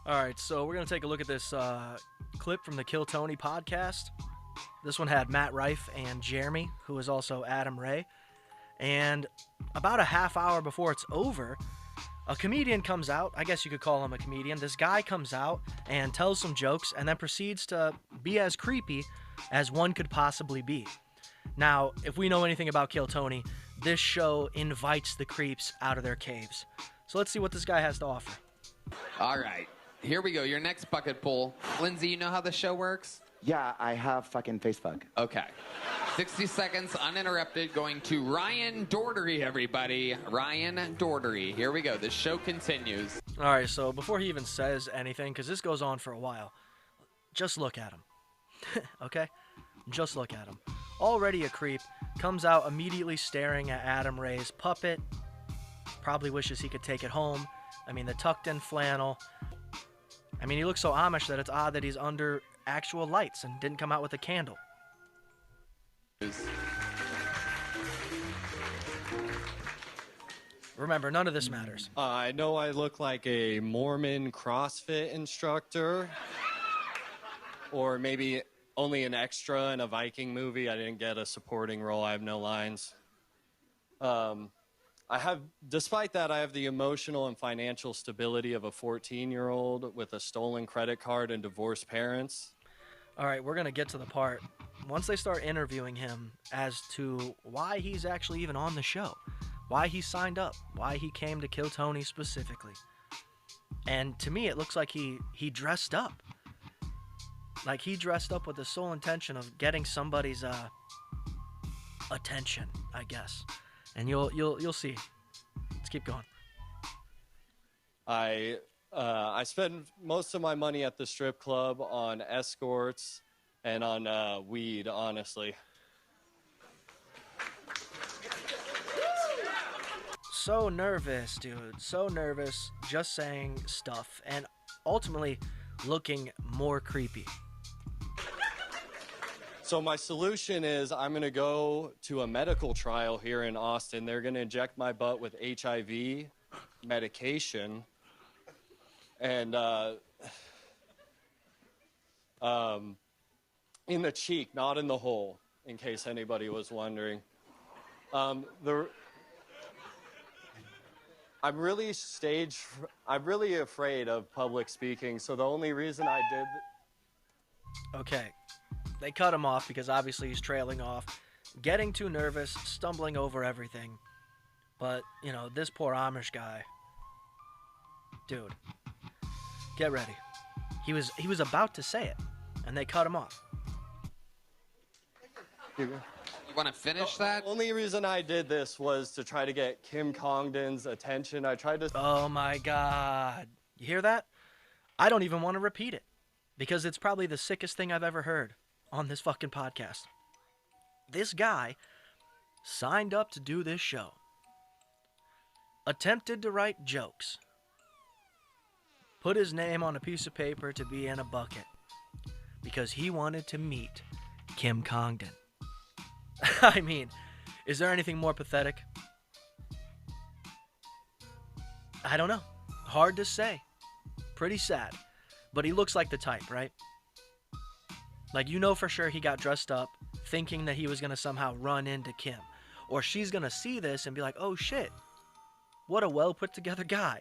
All right, so we're going to take a look at this clip from the Kill Tony podcast. This one had Matt Rife and Jeremy, who is also Adam Ray. And about a half hour before it's over, a comedian comes out. I guess you could call him a comedian. This guy comes out and tells some jokes and then proceeds to be as creepy as one could possibly be. Now, if we know anything about Kill Tony, this show invites the creeps out of their caves. So let's see what this guy has to offer. All right. Here we go. Your next bucket pool. Lindsay, you know how the show works? Yeah, I have fucking Facebook. Okay. 60 seconds uninterrupted going to Ryan Dordery, everybody. Ryan Dordery. Here we go. The show continues. All right, so before he even says anything, because this goes on for a while, just look at him. Okay? Just look at him. Already a creep. Comes out immediately staring at Adam Ray's puppet. Probably wishes he could take it home. I mean, the tucked-in flannel. I mean, he looks so Amish that it's odd that he's under actual lights and didn't come out with a candle. Remember, none of this matters. I know I look like a Mormon CrossFit instructor. Or maybe only an extra in a Viking movie. I didn't get a supporting role. I have no lines. Despite that, I have the emotional and financial stability of a 14-year-old with a stolen credit card and divorced parents. All right, we're going to get to the part. Once they start interviewing him as to why he's actually even on the show, why he signed up, why he came to Kill Tony specifically. And to me, it looks like he dressed up. Like he dressed up with the sole intention of getting somebody's attention, I guess. And you'll see. Let's keep going. I spend most of my money at the strip club on escorts and on weed, honestly. So nervous, dude. So nervous, just saying stuff, and ultimately looking more creepy. So my solution is I'm going to go to a medical trial here in Austin. They're going to inject my butt with HIV medication. And in the cheek, not in the hole, in case anybody was wondering. I'm really afraid of public speaking, so the only reason I did... Okay, they cut him off because obviously he's trailing off, getting too nervous, stumbling over everything. But, you know, this poor Amish guy, dude, get ready. He was about to say it, and they cut him off. You want to finish that? The only reason I did this was to try to get Kim Congdon's attention. I tried to... Oh my God. You hear that? I don't even want to repeat it because it's probably the sickest thing I've ever heard on this fucking podcast. This guy signed up to do this show, attempted to write jokes, put his name on a piece of paper to be in a bucket because he wanted to meet Kim Congdon. I mean, is there anything more pathetic? I don't know. Hard to say. Pretty sad. But he looks like the type, right? Like, you know for sure he got dressed up thinking that he was going to somehow run into Kim. Or she's going to see this and be like, oh shit, what a well put together guy.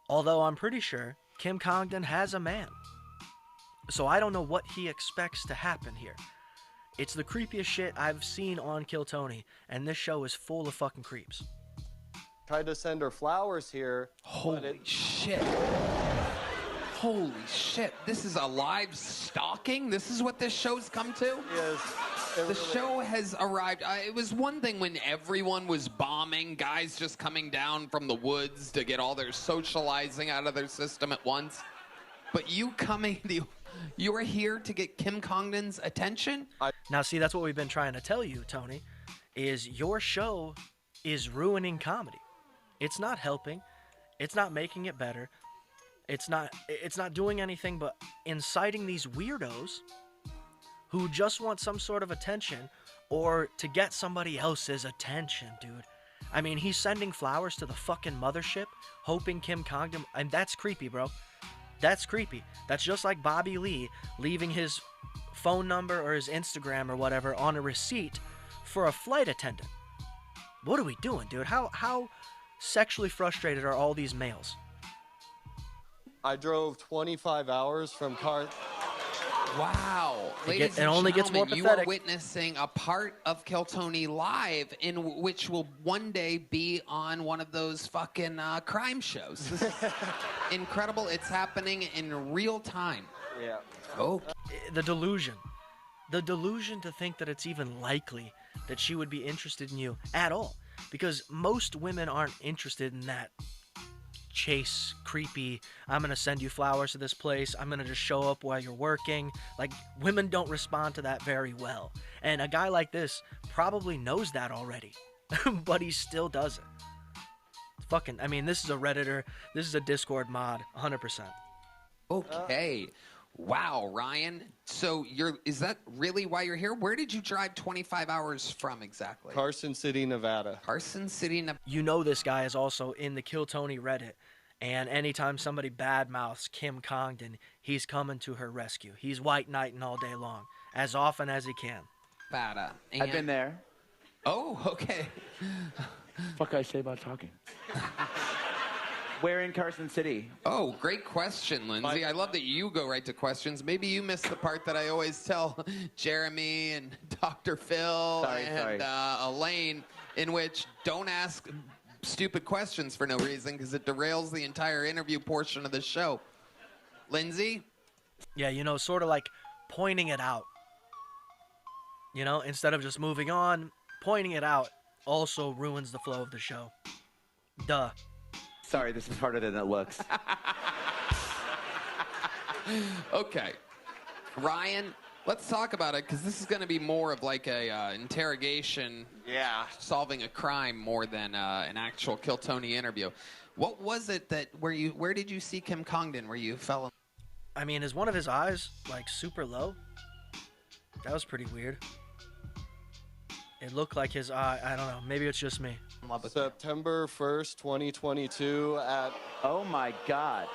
Although I'm pretty sure Kim Congdon has a man. So I don't know what he expects to happen here. It's the creepiest shit I've seen on Kill Tony, and this show is full of fucking creeps. Tried to send her flowers here. Holy shit. Holy shit. This is a live stalking? This is what this show's come to? Yes. The show has arrived. It was one thing when everyone was bombing, guys just coming down from the woods to get all their socializing out of their system at once. But you are here to get Kim Congdon's attention? Now, see, that's what we've been trying to tell you, Tony, is your show is ruining comedy. It's not helping. It's not making it better. It's not doing anything but inciting these weirdos who just want some sort of attention or to get somebody else's attention, dude. I mean, he's sending flowers to the fucking mothership, hoping Kim Congdon, and that's creepy, bro. That's creepy. That's just like Bobby Lee leaving his phone number or his Instagram or whatever on a receipt for a flight attendant. What are we doing, dude? How sexually frustrated are all these males? I drove 25 hours from Wow. Ladies it and only gets more gentlemen, you pathetic. are witnessing a part of Kill Tony Live which will one day be on one of those fucking crime shows. This is incredible. It's happening in real time. Yeah. Oh, The delusion. The delusion to think that it's even likely that she would be interested in you at all. Because most women aren't interested in that chase, creepy, I'm going to send you flowers to this place, I'm going to just show up while you're working. Like, women don't respond to that very well. And a guy like this probably knows that already, but he still does it. Fucking, I mean, this is a Redditor, this is a Discord mod, 100%. okay. Wow, Ryan. So is that really why you're here? Where did you drive 25 hours from exactly? Carson City, Nevada. Carson City, Nevada. You know this guy is also in the Kill Tony Reddit, and anytime somebody badmouths Kim Congdon, he's coming to her rescue. He's white knighting all day long, as often as he can. And I've been there. Oh, okay. Fuck I say about talking. Where in Carson City? Oh, great question, Lindsay. I love that you go right to questions. Maybe you missed the part that I always tell Jeremy and Dr. Phil and Elaine, in which don't ask stupid questions for no reason because it derails the entire interview portion of the show. Lindsay? Yeah, you know, sort of like pointing it out. You know, instead of just moving on, pointing it out also ruins the flow of the show. Duh. Sorry, this is harder than it looks. Okay. Ryan, let's talk about it because this is going to be more of like a interrogation, solving a crime more than an actual Kill Tony interview. What was it that where did you see Kim Congdon where you fell in? I mean, is one of his eyes like super low? That was pretty weird. It looked like his eye, I don't know, maybe it's just me. love with September 1st, 2022 at... Oh my God.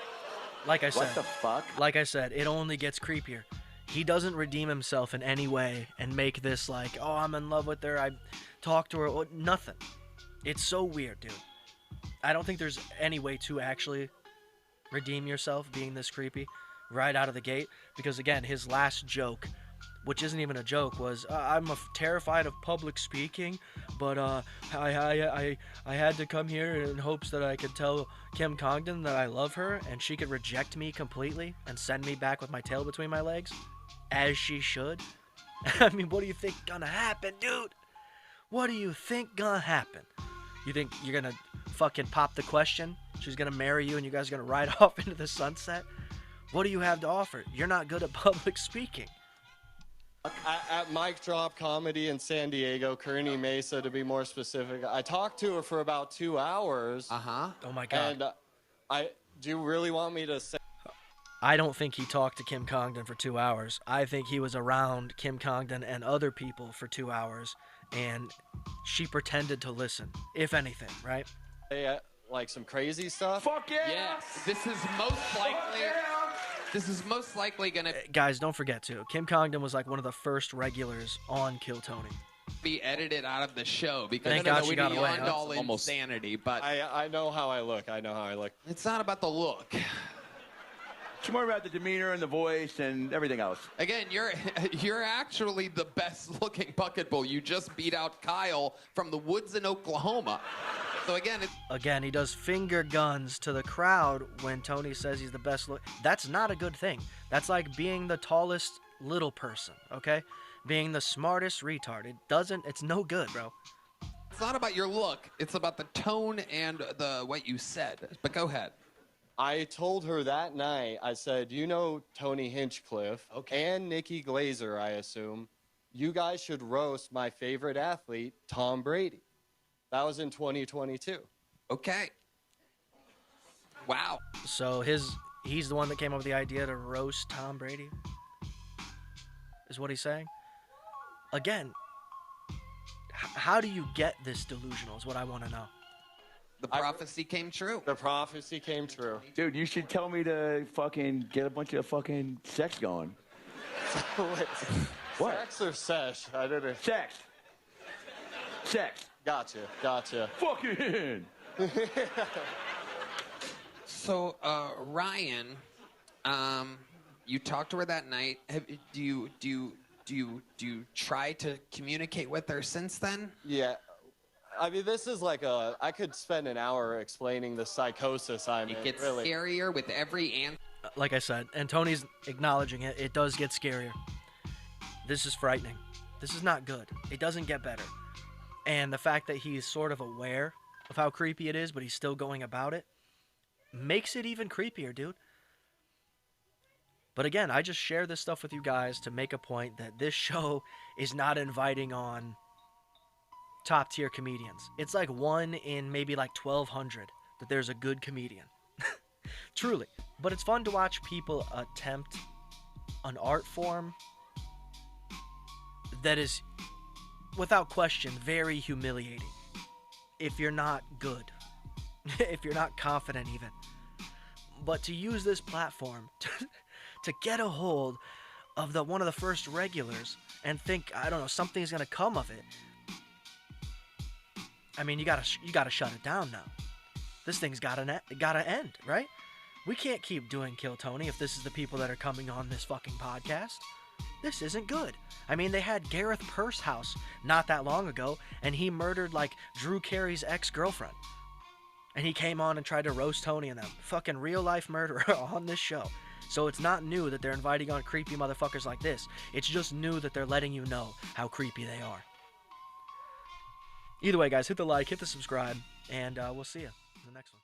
Like I said, What the fuck? like I said, it only gets creepier. He doesn't redeem himself in any way and make this like, oh, I'm in love with her, I talked to her, or nothing. It's so weird, dude. I don't think there's any way to actually redeem yourself being this creepy right out of the gate, because again, his last joke, which isn't even a joke, was I'm terrified of public speaking, but I had to come here in hopes that I could tell Kim Congdon that I love her and she could reject me completely and send me back with my tail between my legs, as she should. I mean, what do you think gonna happen, dude? What do you think gonna happen? You think you're gonna fucking pop the question? She's gonna marry you and you guys are gonna ride off into the sunset? What do you have to offer? You're not good at public speaking. At Mic Drop Comedy in San Diego, Kearney Mesa to be more specific, I talked to her for about 2 hours. Uh-huh. Oh my God. And do you really want me to say? I don't think he talked to Kim Congdon for 2 hours. I think he was around Kim Congdon and other people for 2 hours, and she pretended to listen, if anything, right? Like some crazy stuff? Fuck yeah! Yes, this is most likely. This is most likely gonna Guys, don't forget too. Kim Congdon was like one of the first regulars on Kill Tony. be edited out of the show because Thank God she we'd got be away, beyond huh? all insanity. But I know how I look. I know how I look. it's not about the look. It's more about the demeanor and the voice and everything else. Again, you're actually the best looking bucketball. You just beat out Kyle from the woods in Oklahoma. So Again, he does finger guns to the crowd when Tony says he's the best look. That's not a good thing. That's like being the tallest little person, okay? Being the smartest retard. It's no good, bro. it's not about your look. It's about the tone and what you said. But go ahead. I told her that night, I said, you know Tony Hinchcliffe and Nikki Glazer, I assume. You guys should roast my favorite athlete, Tom Brady. That was in 2022. Okay. Wow. So he's the one that came up with the idea to roast Tom Brady? Is what he's saying? Again, how do you get this delusional is what I want to know. The prophecy came true. The prophecy came true. Dude, you should tell me to fucking get a bunch of fucking sex going. What? Sex or sesh? I don't know. Sex. Sex. Gotcha. Fucking. So, Ryan, you talked to her that night. Do you try to communicate with her since then? Yeah. I mean, this is like I could spend an hour explaining the psychosis I'm in. It gets really. scarier with every answer. Like I said, and Tony's acknowledging it, it does get scarier. This is frightening. This is not good. It doesn't get better. And the fact that he's sort of aware of how creepy it is, but he's still going about it, makes it even creepier, dude. But again, I just share this stuff with you guys to make a point that this show is not inviting on top tier comedians. It's like 1 in maybe like 1,200 that there's a good comedian. Truly. But it's fun to watch people attempt an art form that is, without question, very humiliating. If you're not good. If you're not confident even. But to use this platform to get a hold of one of the first regulars and think, I don't know, something's gonna come of it. I mean, you gotta shut it down now. This thing's gotta end, right? We can't keep doing Kill Tony if this is the people that are coming on this fucking podcast. This isn't good. I mean, they had Gareth Pursehouse not that long ago, and he murdered, like, Drew Carey's ex-girlfriend. And he came on and tried to roast Tony and them. Fucking real-life murderer on this show. So it's not new that they're inviting on creepy motherfuckers like this. It's just new that they're letting you know how creepy they are. Either way, guys, hit the like, hit the subscribe, and we'll see you in the next one.